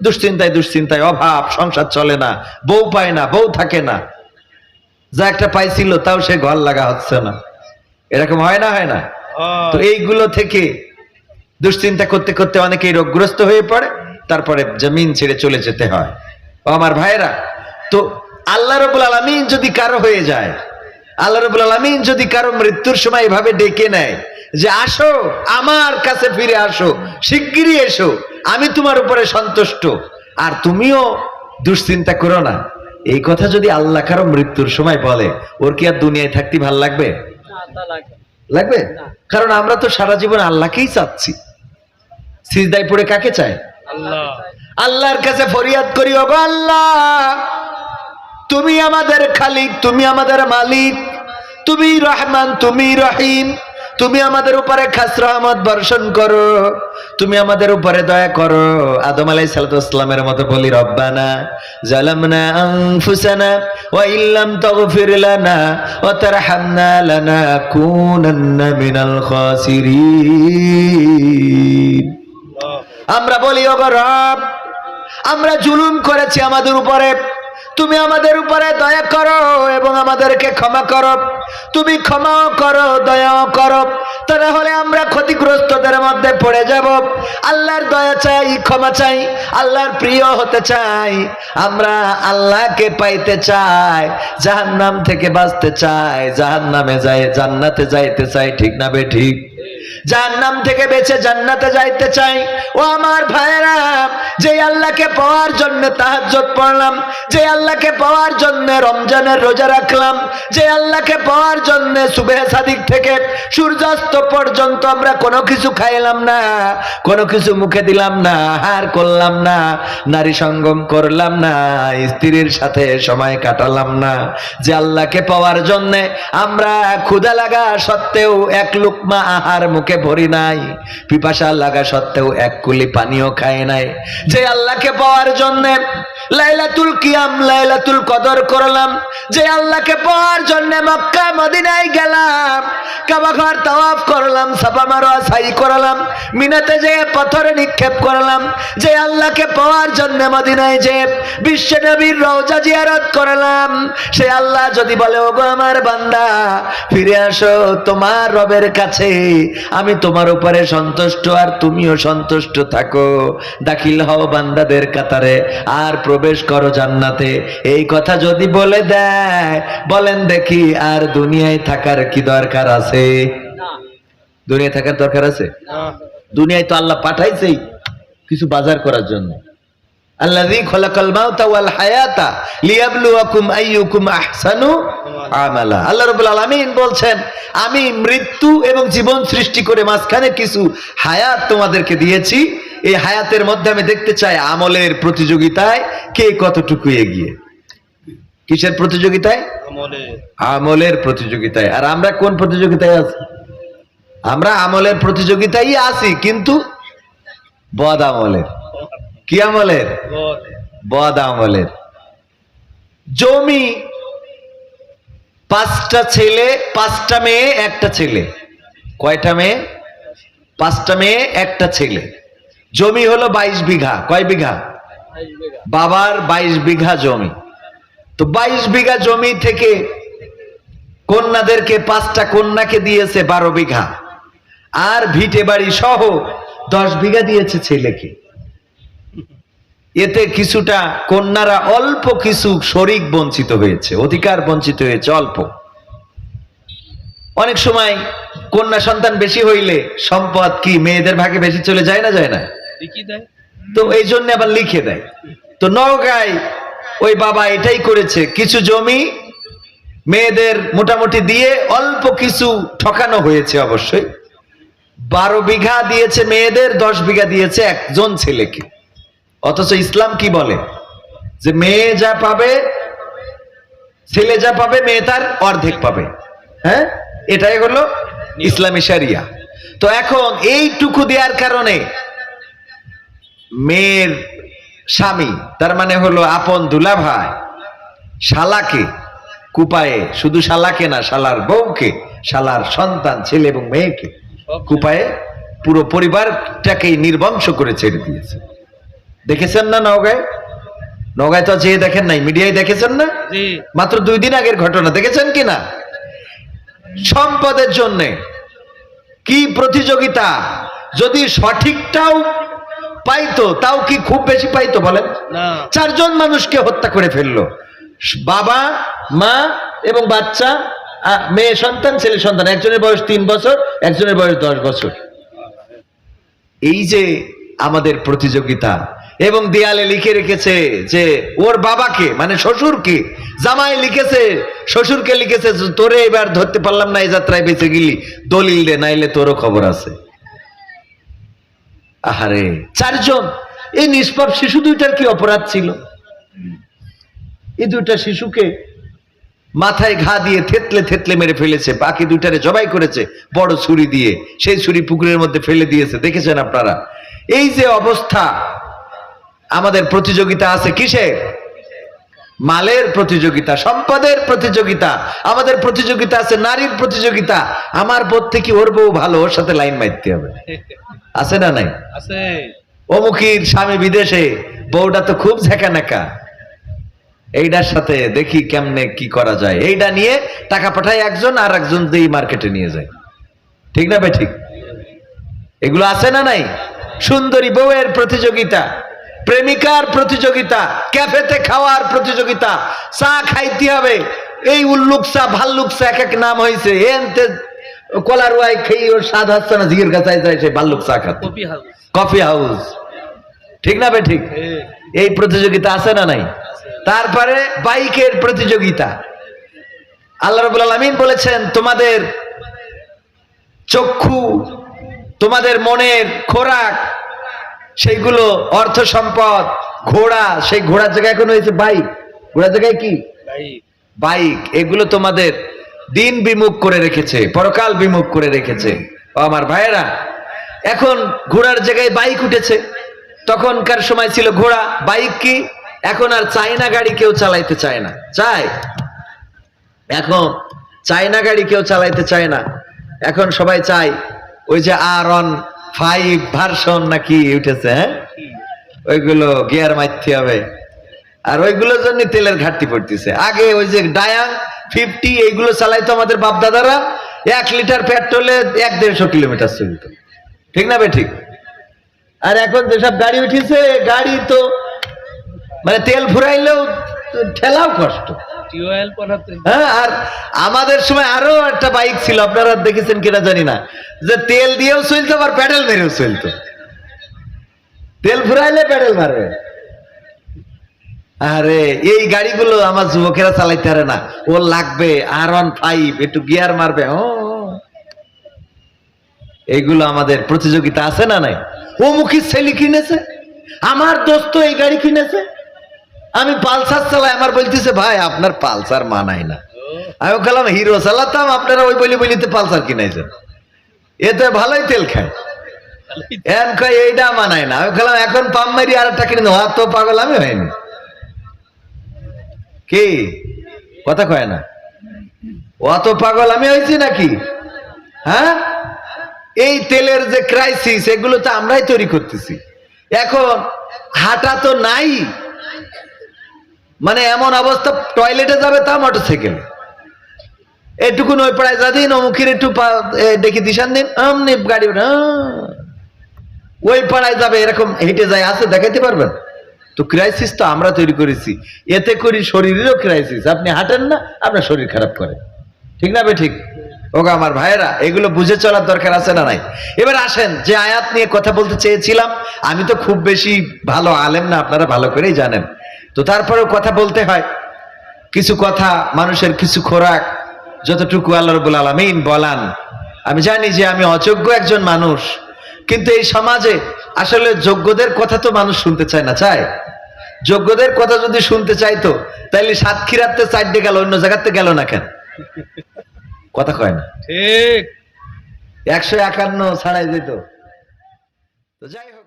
দুশ্চিন্তায় দুশ্চিন্তায়, অভাব, সংসার চলে না, বউ পায় না, বউ থাকে না, যা একটা পাইছিল তাও সে ঘর লাগা হচ্ছে না। এরকম হয় না, হয় না? তো এইগুলো থেকে দুশ্চিন্তা করতে করতে অনেকেই রোগগ্রস্ত হয়ে পড়ে, তারপরে জমিন ছেড়ে চলে যেতে হয়। ও আমার ভাইরা, তো আল্লাহ রাব্বুল আলামিন যদি কারো হয়ে যায়, আল্লাহ রাব্বুল আলামিন যদি কারো মৃত্যুর সময় এভাবে ডেকে নেয় যে আসো আমার কাছে ফিরে আসো, শিগগিরই এসো, আমি তোমার উপরে সন্তুষ্ট, আর তুমিও দুশ্চিন্তা করো না, এই কথা যদি আল্লাহ কারো মৃত্যুর সময় বলে, ওর কি আর দুনিয়ায় থাকতে ভাল লাগবে? লাগবে? কারণ আমরা তো সারা জীবন আল্লাহকেই চাচ্ছি। সিজদায় পড়ে কাকে চাই? আল্লাহ। আল্লাহর কাছে ফরিয়াদ করি, ওগো আল্লাহ, তুমি আমাদের খালিক, তুমি আমাদের মালিক, তুমি রহমান, তুমি রহিম, তুমি আমাদের উপরে খাস রহমত বর্ষণ করো, তুমি আমাদের উপরে দয়া করো। আদম আলাইহিস সালামের মতো বলি, রব্বানা জালামনা আনফুসানা ওয়া ইল্লাম তাগফির লানা ওয়া তারহামনা লানাকুনান্না মিনাল খাসিরিন। আমরা বলি, ওগো রব, আমরা জুলুম করেছি আমাদের উপরে, তুমি আমাদের উপরে দয়া করো এবং আমাদেরকে ক্ষমা করো, তুমি ক্ষমাও করো, দয়াও করো, তা না হলে আমরা ক্ষতিগ্রস্তদের মধ্যে পড়ে যাব। আল্লাহর দয়া চাই, ক্ষমা চাই, আল্লাহর প্রিয় হতে চাই, আমরা আল্লাহকে পাইতে চাই, জাহান্নাম থেকে বাঁচতে চাই, জাহান্নামে যায় জান্নাতে যাইতে চাই, ঠিক না বে ঠিক? জাহান্নাম থেকে বেঁচে জান্নাতে যাইতে চাই। ও আমার ভাইরা, যে আল্লাহকে পাওয়ার জন্য তাহাজ্জুদ পড়লাম, যে আল্লাহকে পাওয়ার জন্য রমজানের রোজা রাখলাম, যে আল্লাহকে পাওয়ার জন্য সুবহে সাদিক থেকে সূর্যাস্ত পর্যন্ত আমরা কোনো কিছু খাইলাম না, কোনো কিছু মুখে দিলাম না, আহার করলাম না, নারী সঙ্গম করলাম না, স্ত্রীর সাথে সময় কাটালাম না, যে আল্লাহকে পাওয়ার জন্য আমরা ক্ষুধা লাগা সত্ত্বেও এক লুকমা আহার মুখে ভরি নাই, পিপাসা লাগা সত্ত্বেও এক কুলি পানিও খায় নাই, যে আল্লাহকে পাওয়ার জন্য লাইলাতুল কিয়াম, লাইলাতুল কদর করলাম, যে আল্লাহকে পাওয়ার জন্য মক্কা মদিনায় গেলাম, কাবা ঘর তাওয়াফ করলাম, সাফা মারওয়া সাই করলাম, মিনাতে যেয়ে পাথর নিক্ষেপ করলাম, যে আল্লাহকে পাওয়ার জন্য মদিনায় যে বিশ্ব নবীর রওজা জিয়ারত করলাম, সে আল্লাহ যদি বলে, ওগো আমার বান্দা ফিরে আসো তোমার রবের কাছে, আমি তোমার উপরে সন্তুষ্ট আর তুমিও সন্তুষ্ট থাকো, দাখিল হও বান্দাদের কাতারে আর প্রবেশ করো জান্নাতে, এই কথা যদি বলে দেয়, বলেন দেখি আর দুনিয়ায় থাকার কি দরকার আছে? দুনিয়ায় থাকার দরকার আছে? দুনিয়ায় তো আল্লাহ পাঠাইছেই কিছু বাজার করার জন্য। আল্লাযী খালাকাল মাউতা ওয়াল হায়াতা লিয়াবলুয়াকুম আইয়ুকুম আহসানু আমালা। আল্লাহ রাব্বুল আলামিন বলছেন, আমি মৃত্যু এবং জীবন সৃষ্টি করে মাঝখানে কিছু হায়াত তোমাদেরকে দিয়েছি, এই হায়াতের মধ্যে আমি দেখতে চাই আমলের প্রতিযোগিতায় কে কতটুকু এগিয়ে। কিসের প্রতিযোগিতায়? আমলের প্রতিযোগিতায়। আর আমরা কোন প্রতিযোগিতায় আছি? আমরা আমলের প্রতিযোগিতায় আছি, কিন্তু বদ আমলের। কি আমলের? বদ আমলের। জমি 5টা ছেলে, 5টা মেয়ে, একটা ছেলে। কয়টা মেয়ে? 5টা মেয়ে, একটা ছেলে। জমি হলো 22 বিঘা। কয় বিঘা? বাবার 22 বিঘা জমি। তো 22 বিঘা জমি থেকে কন্যাদেরকে 5টা কন্যাকে দিয়েছে 12 বিঘা, আর ভিটে বাড়ি সহ 10 বিঘা দিয়েছে ছেলেকে। এতে কিছুটা কন্যারা অল্প কিছু শরিক বঞ্চিত হয়েছে, অধিকার বঞ্চিত হয়েছে অল্প। অনেক সময় কন্যা সন্তান বেশি হইলে সম্পদ কি মেয়েদের ভাগে বেশি চলে যায় না? যায় না? তো এই জন্য আবার লিখে দেয়। তো নওগাঁয় ওই বাবা এটাই করেছে, কিছু জমি মেয়েদের মোটামুটি দিয়ে অল্প কিছু ঠকানো হয়েছে অবশ্যই। 12 বিঘা দিয়েছে মেয়েদের, 10 বিঘা দিয়েছে একজন ছেলেকে। অথচ ইসলাম কি বলে? যে মেয়ে যা পাবে, ছেলে যা পাবে, মেয়ে তার অর্ধেক পাবে। হ্যাঁ, এটাই হলো ইসলামী শরিয়া। তো এখন এইটুকু দেওয়ার কারণে মেয়ের স্বামী, তার মানে হলো আপন দুলা ভাই, শালাকে কুপায়ে, শুধু শালাকে না, শালার বউকে, শালার সন্তান ছেলে এবং মেয়েকে কুপায়ে পুরো পরিবারটাকেই নির্বংশ করে ছেড়ে দিয়েছে। দেখেছেন না নওগাঁয়? নওগাঁয় তো যেয়ে দেখেন নাই, মিডিয়ায় দেখেছেন না? মাত্র 2 দিন আগের ঘটনা, দেখেছেন কিনা? সম্পদের জন্য কি প্রতিযোগিতা! যদি সঠিকটাও পাইতো তাও কি খুব বেশি পাইতো বলেন? 4 জন মানুষকে হত্যা করে ফেললো, বাবা মা এবং বাচ্চা, মেয়ে সন্তান ছেলে সন্তান, একজনের বয়স 3 বছর, একজনের বয়স 10 বছর। এই যে আমাদের প্রতিযোগিতা। এবং দেয়ালে লিখে রেখেছে যে ওর বাবাকে মানে শ্বশুরকে, জামাই লিখেছে শ্বশুরকে লিখেছে, তোরে এবার ধরতে পারলাম না, এই যাত্রায় বেঁচে গেলি, দলিল দে, নাইলে তোরও খবর আছে। আহারে 4 জন, এই নিষ্পাপ শিশু দুইটার কি অপরাধ ছিল? এই দুইটা শিশুকে মাথায় ঘা দিয়ে থেতলে থেতলে মেরে ফেলেছে, বাকি দুইটারে জবাই করেছে বড় ছুরি দিয়ে, সেই ছুরি পুকুরের মধ্যে ফেলে দিয়েছে। দেখেছেন আপনারা? এই যে অবস্থা। আমাদের প্রতিযোগিতা আছে কিসে? মালের প্রতিযোগিতা, সম্পদের প্রতিযোগিতা। আমাদের প্রতিযোগিতা আছে নারীর প্রতিযোগিতা। আমার বোধ থেকে ওর বউ ভালো, ওর সাথে লাইন মারতে হবে। আছে না নাই? আছে। অমুকির স্বামী বিদেশে, বউটা তো খুব ঝেঁকানাকা, এইটার সাথে দেখি কেমনে কি করা যায়। এইটা নিয়ে টাকা পাঠায় একজন, আর একজন দিয়ে মার্কেটে নিয়ে যায়। ঠিক না ভাই? ঠিক। এগুলো আছে না নাই? সুন্দরী বউয়ের প্রতিযোগিতা, প্রেমিকার প্রতিযোগিতা, ক্যাফেতে খাওয়ার প্রতিযোগিতা, চা খাইতে হবে। এই উল্লুক চা, ভাল্লুক চা, এক এক নাম হয়েছে। এনতে কলার ওয়াই খেয়ে ওর স্বাদ হচ্ছে না, জিগের কাছে যায় সে ভাল্লুক চা খাতে, কফি হাউস। ঠিক না ভাই? ঠিক। এই প্রতিযোগিতা আছে না নাই? তারপরে বাইকের প্রতিযোগিতা। আল্লাহ রাব্বুল আলামিন বলেছেন, তোমাদের চক্ষু, তোমাদের মনের খোরাক, সেইগুলো অর্থ সম্পদ, ঘোড়া, সেই ঘোড়ার জায়গায় এখন হয়েছে বাইক। ঘোড়ার জায়গায় কি? বাইক। এগুলো তোমাদের দিন বিমুখ করে রেখেছে, পরকাল বিমুখ করে রেখেছে। ও আমার ভাইয়েরা, এখন ঘোড়ার জায়গায় বাইক উঠেছে। তখনকার সময় ছিল ঘোড়া, বাইক কি? এখন আর চায়না গাড়ি কেউ চালাইতে চায় না। চায়? এখন চায়না গাড়ি কেউ চালাইতে চায় না। এখন সবাই চায় ওই যে R15 ভার্সন নাকি উঠেছে, হ্যাঁ, ওইগুলো গিয়ার মারতে হবে, আর ওইগুলোর জন্য তেলের ঘাটতি পড়তেছে। আগে ওই যে ডায়াং 50 এইগুলো চালাইতো আমাদের বাপ দাদারা, 1 লিটার পেট্রোলে 1-150 কিলোমিটার চলত। ঠিক না ভাই? ঠিক। আর এখন যেসব গাড়ি উঠেছে, গাড়ি তো মানে তেল ফুরাইলেও ঠেলাও কষ্ট। হ্যাঁ, আর আমাদের সময় আরো একটা বাইক ছিল, আপনারা দেখেছেন কিনা জানি না, যে তেল দিয়েও চলতো আবার প্যাডেল মেরেও চলতো। তেল ফুরাইলে প্যাডেল মারবে। আরে এই গাড়িগুলো আমার যুবকেরা চালাইতে পারে না, ও লাগবে R15, একটু গিয়ার মারবে। এইগুলো আমাদের প্রতিযোগিতা আছে না নাই? অমুকি ছেলে কিনেছে, আমার দোস্ত এই গাড়ি কিনেছে, আমি পালসার চালাই, আমার বলতেছে ভাই আপনার পালসার মানায় না। আমি বললাম হিরো চালাতাম, আপনারা ওই বলিতে পালসার কিনাইছেন, এতে ভালোই তেল খায়। এইটা মানায় না। আমি বললাম এখন পাম্প মারি আর একটা কিনে, অত পাগল আমি হয়নি। কি কথা কয় না? অত পাগল আমি হয়েছি নাকি? হ্যাঁ, এই তেলের যে ক্রাইসিস, এগুলো তো আমরাই তৈরি করতেছি। এখন হাঁটা তো নাই, মানে এমন অবস্থা, টয়লেটে যাবে তা মোটরসাইকেলে, এটুকুন ওই পাড়ায় যা দিন, অমুখের একটু দেখি দিশান দিন, অমনি গাড়ি ওই পাড়ায় যাবে, এরকম হেঁটে যায়, আছে দেখাইতে পারবেন? তো ক্রাইসিস তো আমরা তৈরি করেছি, এতে করি শরীরেরও ক্রাইসিস। আপনি হাঁটেন না, আপনার শরীর খারাপ করে। ঠিক না ভাই? ঠিক। ওগো আমার ভাইয়েরা, এগুলো বুঝে চলার দরকার আছে না নাই? এবার আসেন, যে আয়াত নিয়ে কথা বলতে চেয়েছিলাম, আমি তো খুব বেশি ভালো আলেম না, আপনারা ভালো করেই জানেন, তো তারপরেও কথা বলতে হয়। কিছু কথা, মানুষের কিছু খোরাক, যতটুকু আল্লাহ রাব্বুল আলামিন বলান। আমি জানি যে আমি অযোগ্য একজন মানুষ, কিন্তু এই সমাজে আসলে যোগ্যদের কথা তো মানুষ শুনতে চায় না। চায়? যোগ্যদের কথা যদি শুনতে চাইতো, তাইলে সাতক্ষীরাতে 4 গেল, অন্য জায়গাতে গেল না কেন? কথা কয় না? ঠিক। 151 ছাড়াই যেত। তো যাই হোক।